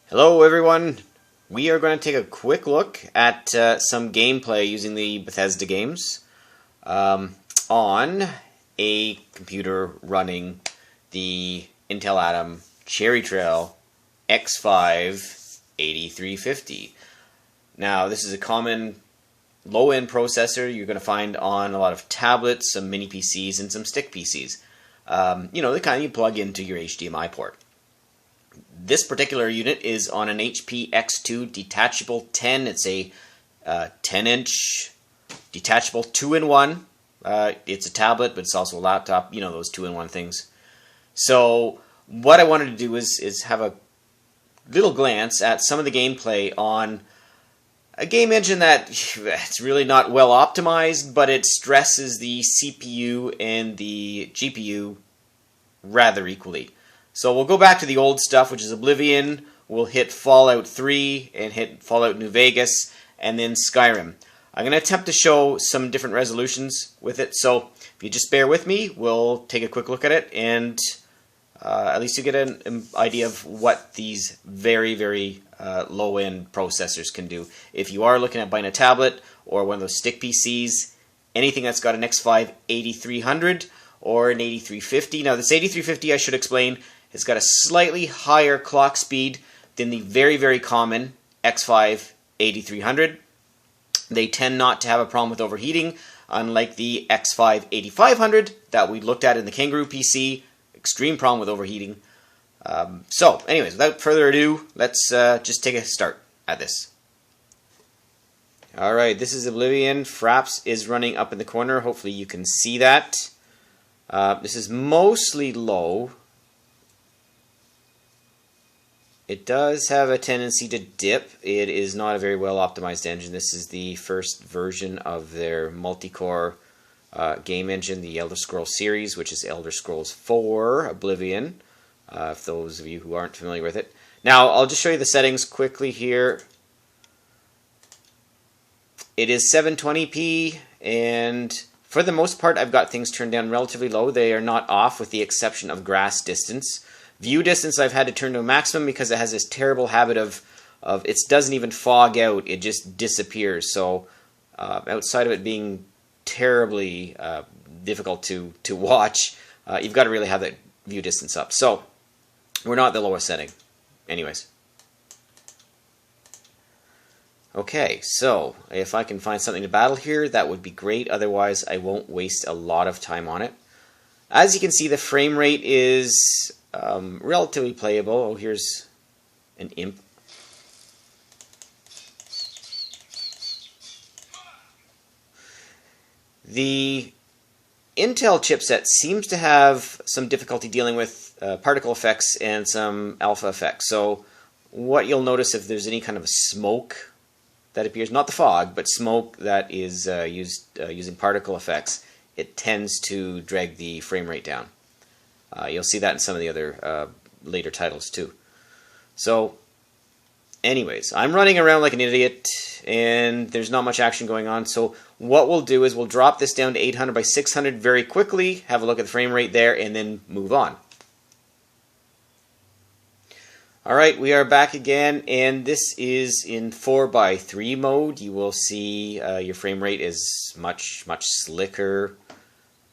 Hello everyone, we are going to take a quick look at some gameplay using the Bethesda games on a computer running the Intel Atom Cherry Trail x5-8350. Now this is a common low-end processor you're going to find on a lot of tablets, some mini PCs, and some stick PCs. The kind you plug into your HDMI port. This particular unit is on an HP X2 detachable 10. It's a 10-inch detachable 2-in-1. It's a tablet, but it's also a laptop. You know, those 2-in-1 things. So what I wanted to do is have a little glance at some of the gameplay on a game engine that it's really not well optimized, but it stresses the CPU and the GPU rather equally. So we'll go back to the old stuff, which is Oblivion. We'll hit Fallout 3 and hit Fallout New Vegas, and then Skyrim. I'm going to attempt to show some different resolutions with it, so if you just bear with me, we'll take a quick look at it, and at least you get an idea of what these very, very low-end processors can do. If you are looking at buying a tablet or one of those stick PCs, anything that's got an x5-8300 or an 8350. Now this 8350, I should explain, it's got a slightly higher clock speed than the very, very common x5-8300. They tend not to have a problem with overheating, unlike the x5-8500 that we looked at in the Kangaroo PC. Extreme problem with overheating. So, anyways, without further ado, let's just take a start at this. Alright, this is Oblivion. Fraps is running up in the corner. Hopefully you can see that. This is mostly low. It does have a tendency to dip. It is not a very well optimized engine. This is the first version of their multi-core game engine, the Elder Scrolls series, which is Elder Scrolls 4 Oblivion, for those of you who aren't familiar with it. Now, I'll just show you the settings quickly here. It is 720p, and for the most part, I've got things turned down relatively low. They are not off, with the exception of grass distance. View distance I've had to turn to a maximum because it has this terrible habit of it doesn't even fog out, it just disappears. So outside of it being terribly difficult to watch, you've got to really have that view distance up. So we're not at the lowest setting. Anyways. Okay, so if I can find something to battle here, that would be great. Otherwise, I won't waste a lot of time on it. As you can see, the frame rate is relatively playable. Oh, here's an imp. The Intel chipset seems to have some difficulty dealing with particle effects and some alpha effects. So what you'll notice, if there's any kind of smoke that appears, not the fog, but smoke that is using particle effects, it tends to drag the frame rate down. You'll see that in some of the other later titles too. So anyways, I'm running around like an idiot and there's not much action going on. So what we'll do is we'll drop this down to 800 by 600 very quickly, have a look at the frame rate there, and then move on. Alright, we are back again, and this is in 4:3 mode. You will see your frame rate is much slicker.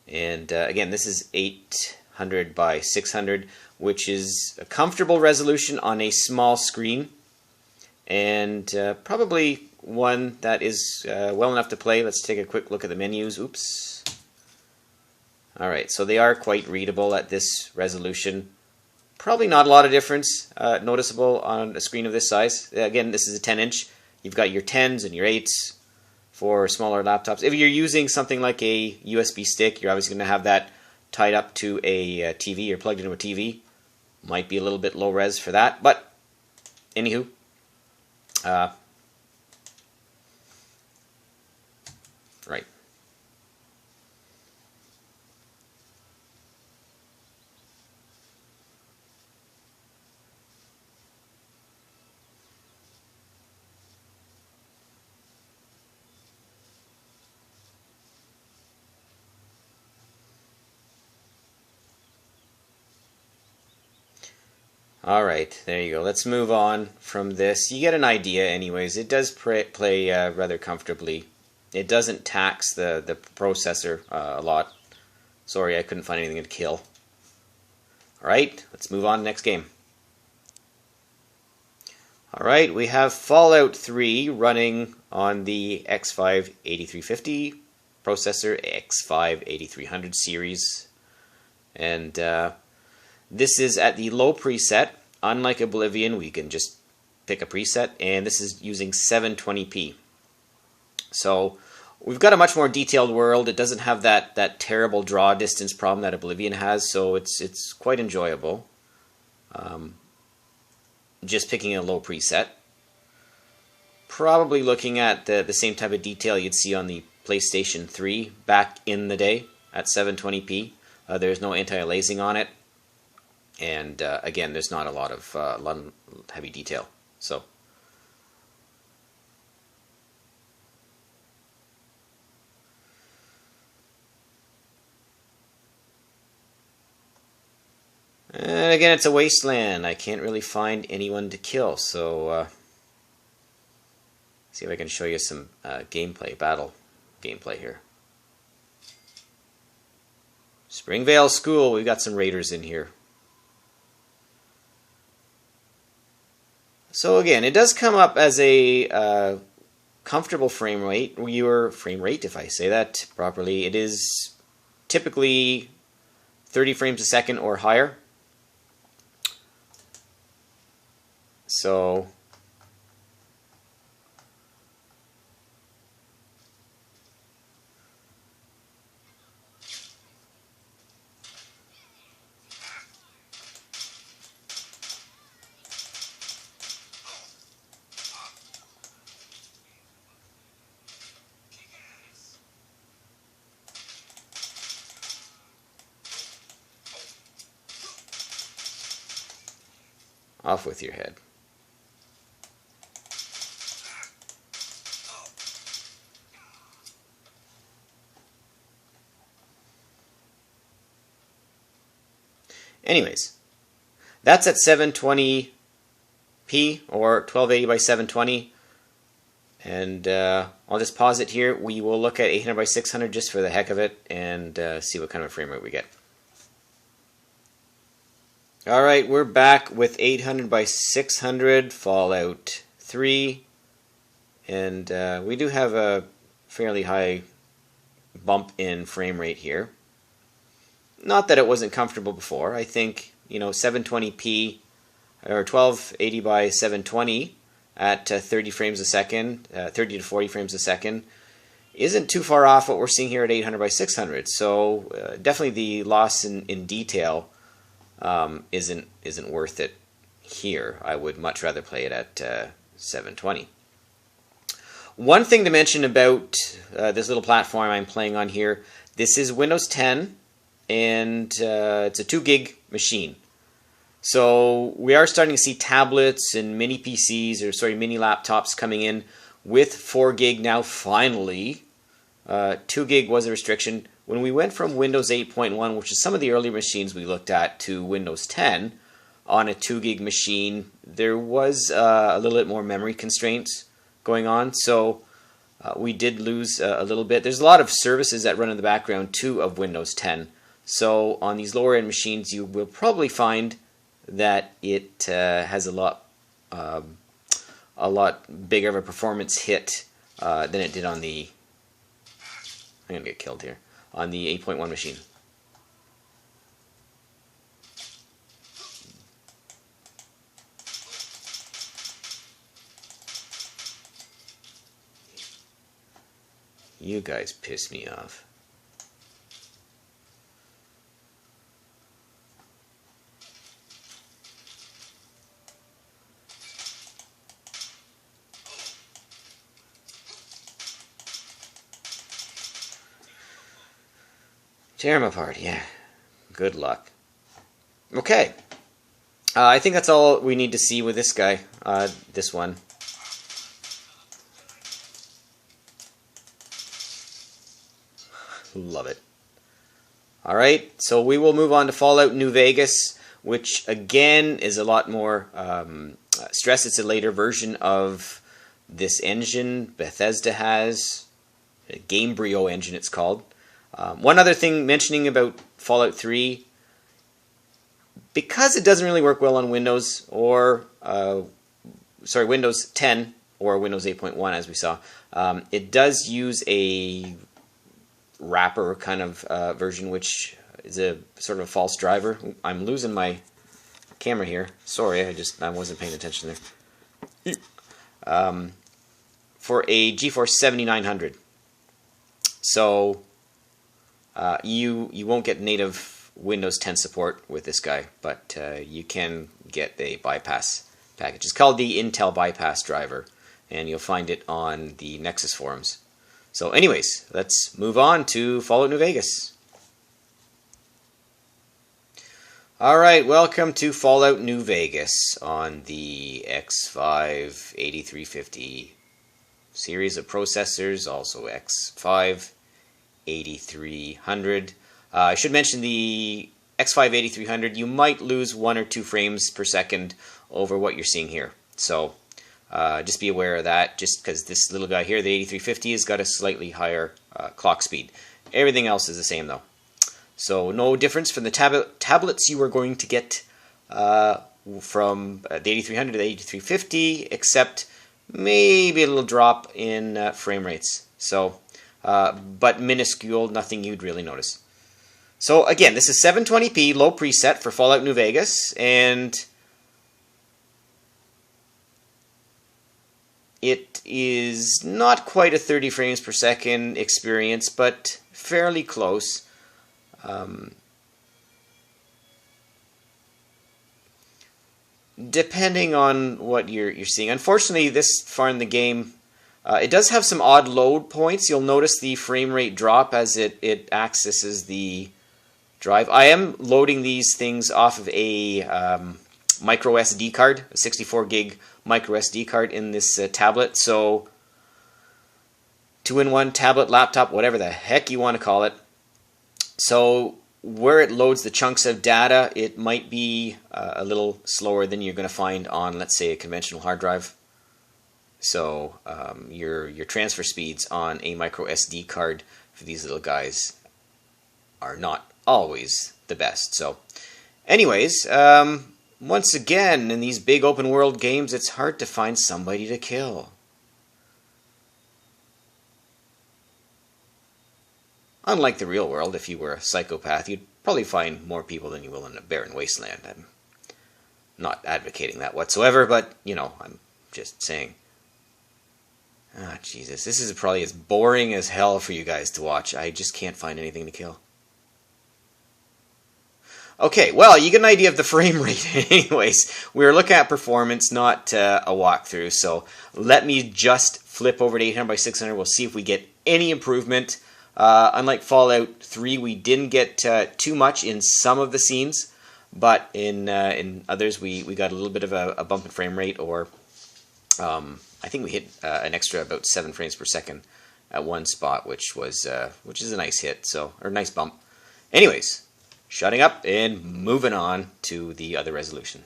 And again, this is 800 by 600, which is a comfortable resolution on a small screen, and probably one that is well enough to play. Let's take a quick look at the menus. Oops. Alright, so they are quite readable at this resolution. Probably not a lot of difference noticeable on a screen of this size. Again, this is a 10-inch. You've got your 10s and your 8s for smaller laptops. If you're using something like a USB stick, you're obviously going to have that tied up to a TV or plugged into a TV. Might be a little bit low res for that, but anywho. Right. Alright, there you go. Let's move on from this. You get an idea anyways. It does play rather comfortably. It doesn't tax the processor a lot. Sorry, I couldn't find anything to kill. Alright, let's move on to the next game. Alright, we have Fallout 3 running on the x5-8350 processor, x5-8300 series. And this is at the low preset. Unlike Oblivion, we can just pick a preset, and this is using 720p. So we've got a much more detailed world. It doesn't have that terrible draw distance problem that Oblivion has, so it's quite enjoyable. Just picking a low preset. Probably looking at the same type of detail you'd see on the PlayStation 3 back in the day at 720p. There's no anti-aliasing on it. And again, there's not a lot of heavy detail. So, and again, it's a wasteland. I can't really find anyone to kill. So, see if I can show you some battle gameplay here. Springvale School. We've got some raiders in here. So again, it does come up as a comfortable frame rate, if I say that properly. It is typically 30 frames a second or higher. So off with your head. Anyways, that's at 720p or 1280 by 720. And I'll just pause it here. We will look at 800 by 600 just for the heck of it and see what kind of frame rate we get. Alright, we're back with 800 by 600 Fallout 3, and we do have a fairly high bump in frame rate here. Not that it wasn't comfortable before. I think, 720p or 1280 by 720 at 30 frames a second, 30 to 40 frames a second, isn't too far off what we're seeing here at 800 by 600. So definitely the loss in detail isn't worth it here. I would much rather play it at 720. One thing to mention about this little platform I'm playing on here, this is Windows 10, and it's a 2 gig machine. So we are starting to see tablets and mini PCs, mini laptops coming in with 4 gig now finally. 2 gig was a restriction. When we went from Windows 8.1, which is some of the earlier machines we looked at, to Windows 10 on a 2 gig machine, there was a little bit more memory constraints going on. So we did lose a little bit. There's a lot of services that run in the background too of Windows 10. So on these lower end machines, you will probably find that it has a lot bigger of a performance hit than it did on the. I'm gonna get killed here. On the 8.1 machine. You guys piss me off. Tear him apart, yeah. Good luck. Okay. I think that's all we need to see with this guy. This one. Love it. Alright, so we will move on to Fallout New Vegas. which again is a lot more stress. It's a later version of this engine Bethesda has, a Gamebryo engine it's called. One other thing mentioning about Fallout 3, because it doesn't really work well on Windows or Windows 10 or Windows 8.1 as we saw, it does use a wrapper kind of version, which is a sort of a false driver. I'm losing my camera here. Sorry, I wasn't paying attention there. For a GeForce 7900. So you won't get native Windows 10 support with this guy, but you can get a bypass package. It's called the Intel Bypass driver, and you'll find it on the Nexus forums. So anyways, let's move on to Fallout New Vegas. Alright, welcome to Fallout New Vegas on the x5-8350 series of processors, also x5-8300. I should mention the x5-8300, you might lose 1 or 2 frames per second over what you're seeing here. So just be aware of that, just because this little guy here, the 8350, has got a slightly higher clock speed. Everything else is the same though. So no difference from the tablets you are going to get from the 8300 to the 8350, except maybe a little drop in frame rates. So, but minuscule, nothing you'd really notice. So again, this is 720p low preset for Fallout New Vegas, and it is not quite a 30 frames per second experience, but fairly close. Depending on what you're seeing. Unfortunately, this far in the game, it does have some odd load points. You'll notice the frame rate drop as it accesses the drive. I am loading these things off of a micro SD card, a 64 gig micro SD card in this tablet. So 2-in-1 tablet, laptop, whatever the heck you want to call it. So where it loads the chunks of data, it might be a little slower than you're going to find on, let's say, a conventional hard drive. So your transfer speeds on a micro SD card for these little guys are not always the best. So anyways, once again, in these big open world games, it's hard to find somebody to kill. Unlike the real world, if you were a psychopath, you'd probably find more people than you will in a barren wasteland. I'm not advocating that whatsoever, but, you know, I'm just saying. Ah, Jesus, this is probably as boring as hell for you guys to watch. I just can't find anything to kill. Okay, well, you get an idea of the frame rate. Anyways, we're looking at performance, not a walkthrough, so let me just flip over to 800x600. We'll see if we get any improvement. Unlike Fallout 3, we didn't get too much in some of the scenes, but in others we got a little bit of a bump in frame rate, or I think we hit an extra about 7 frames per second at one spot, which is a nice hit, or nice bump. Anyways, shutting up and moving on to the other resolution.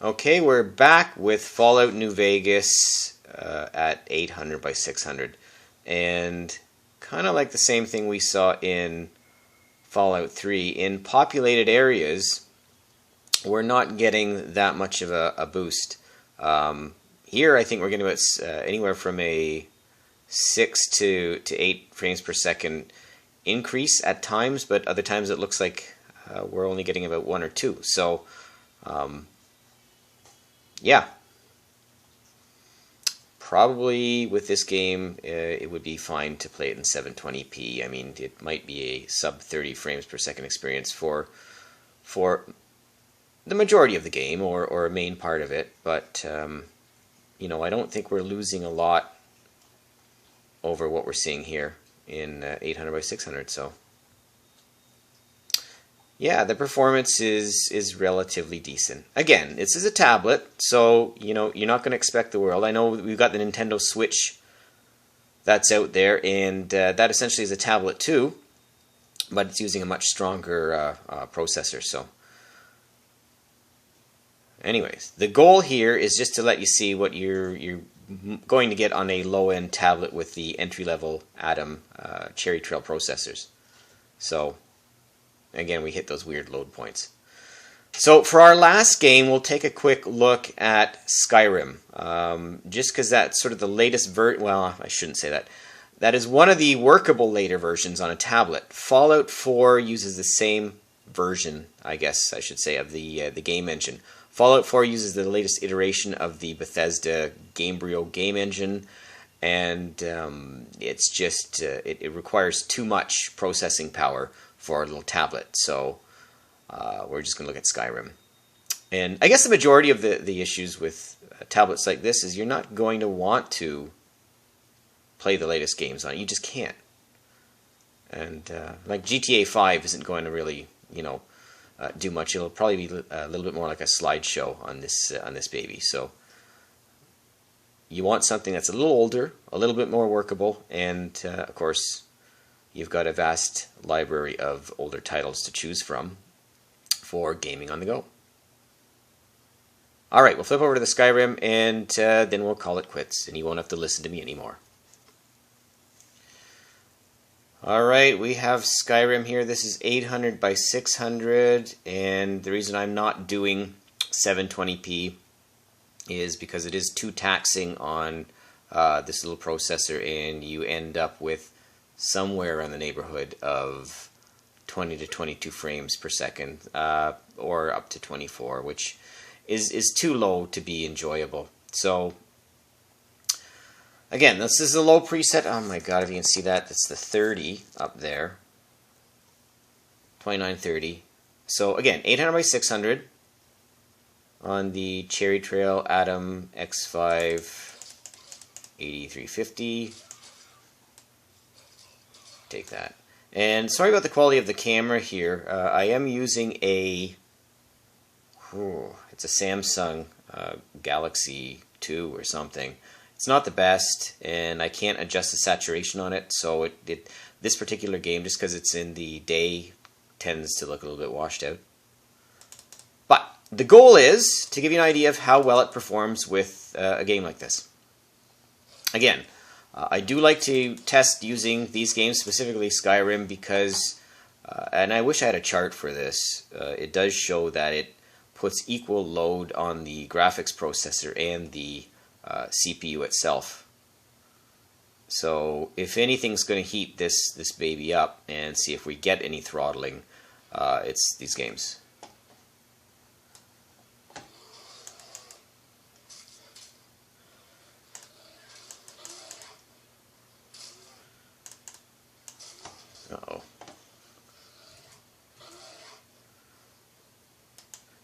Okay, we're back with Fallout New Vegas at 800x600, and kind of like the same thing we saw in Fallout 3. In populated areas, we're not getting that much of a boost. Here, I think we're getting about anywhere from a 6 to 8 frames per second increase at times, but other times it looks like we're only getting about 1 or 2. So, yeah. Probably with this game, it would be fine to play it in 720p. I mean, it might be a sub 30 frames per second experience for the majority of the game, or a main part of it. But you know, I don't think we're losing a lot over what we're seeing here in 800x600. So yeah, the performance is relatively decent. Again, this is a tablet, so you know you're not going to expect the world. I know we've got the Nintendo Switch that's out there, and that essentially is a tablet too, but it's using a much stronger processor. So anyways, the goal here is just to let you see what you're going to get on a low-end tablet with the entry-level Atom Cherry Trail processors. So, again, we hit those weird load points. So for our last game, we'll take a quick look at Skyrim. Just because that's sort of the latest well, I shouldn't say that. That is one of the workable later versions on a tablet. Fallout 4 uses the same version, I guess I should say, of the game engine. Fallout 4 uses the latest iteration of the Bethesda Gamebryo game engine, and it's just it requires too much processing power for a little tablet. So we're just going to look at Skyrim. And I guess the majority of the issues with tablets like this is you're not going to want to play the latest games on it. You just can't. And like GTA 5 isn't going to really, do much. It'll probably be a little bit more like a slideshow on this baby. So you want something that's a little older, a little bit more workable, and of course you've got a vast library of older titles to choose from for gaming on the go. Alright, we'll flip over to the Skyrim, and then we'll call it quits, and you won't have to listen to me anymore. Alright, we have Skyrim here. This is 800 by 600, and the reason I'm not doing 720p is because it is too taxing on this little processor, and you end up with somewhere in the neighborhood of 20 to 22 frames per second, or up to 24, which is too low to be enjoyable. So, again, this is a low preset. Oh my god, if you can see that, that's the 30 up there. 2930. So, again, 800 by 600 on the Cherry Trail Atom x5-8350. Take that. And sorry about the quality of the camera here. I am using it's a Samsung Galaxy 2 or something. It's not the best, and I can't adjust the saturation on it, so this particular game, just because it's in the day, tends to look a little bit washed out. But the goal is to give you an idea of how well it performs with a game like this. Again, I do like to test using these games, specifically Skyrim, because, and I wish I had a chart for this, it does show that it puts equal load on the graphics processor and the CPU itself. So if anything's going to heat this baby up and see if we get any throttling, it's these games. Uh-oh.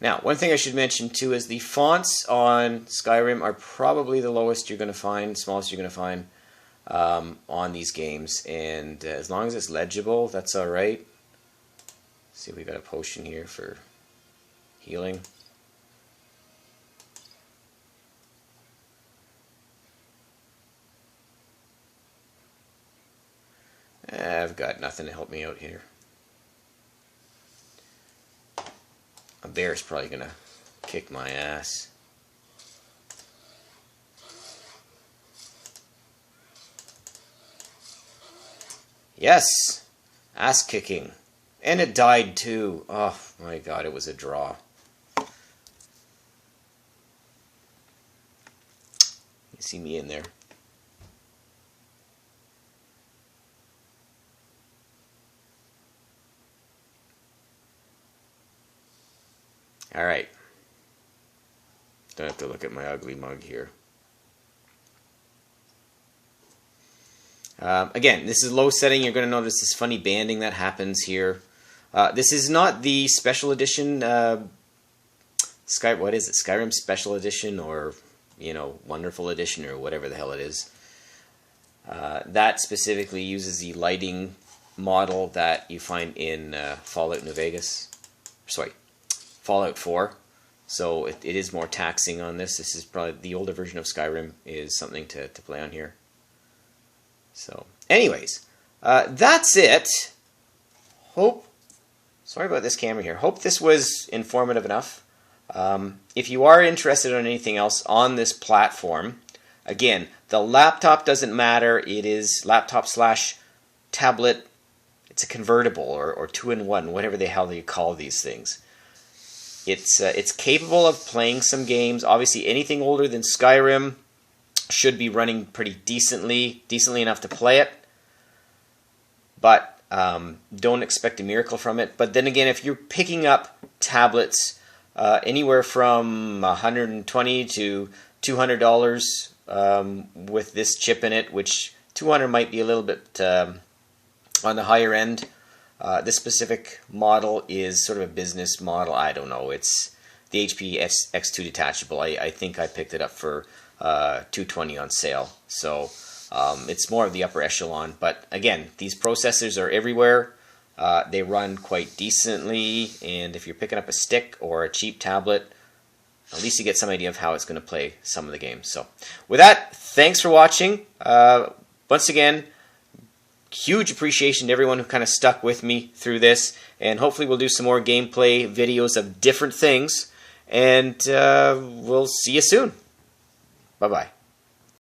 Now, one thing I should mention too is the fonts on Skyrim are probably the lowest you're going to find, smallest you're going to find on these games. And as long as it's legible, that's alright. See if we got a potion here for healing. I've got nothing to help me out here. A bear's probably gonna kick my ass. Yes! Ass kicking. And it died too. Oh my god, it was a draw. You see me in there. Alright. Don't have to look at my ugly mug here. Again, this is low setting. You're going to notice this funny banding that happens here. This is not the special edition what is it? Skyrim Special Edition, or Wonderful Edition, or whatever the hell it is. That specifically uses the lighting model that you find in Fallout New Vegas. Sorry, Fallout 4. So it is more taxing on this. This is probably the older version of Skyrim is something to play on here. So, anyways, that's it. Sorry about this camera here. Hope this was informative enough. If you are interested in anything else on this platform, again, the laptop doesn't matter. It is laptop slash tablet. It's a convertible or two-in-one, whatever the hell you call these things. It's capable of playing some games. Obviously, anything older than Skyrim should be running pretty decently enough to play it. But don't expect a miracle from it. But then again, if you're picking up tablets anywhere from $120 to $200 with this chip in it, which $200 might be a little bit on the higher end. This specific model is sort of a business model. I don't know. It's the HP X2 detachable. I think I picked it up for $220 on sale. So it's more of the upper echelon. But again, these processors are everywhere. They run quite decently. And if you're picking up a stick or a cheap tablet, at least you get some idea of how it's going to play some of the games. So with that, thanks for watching. Once again, huge appreciation to everyone who kind of stuck with me through this, and hopefully we'll do some more gameplay videos of different things, and we'll see you soon. Bye-bye.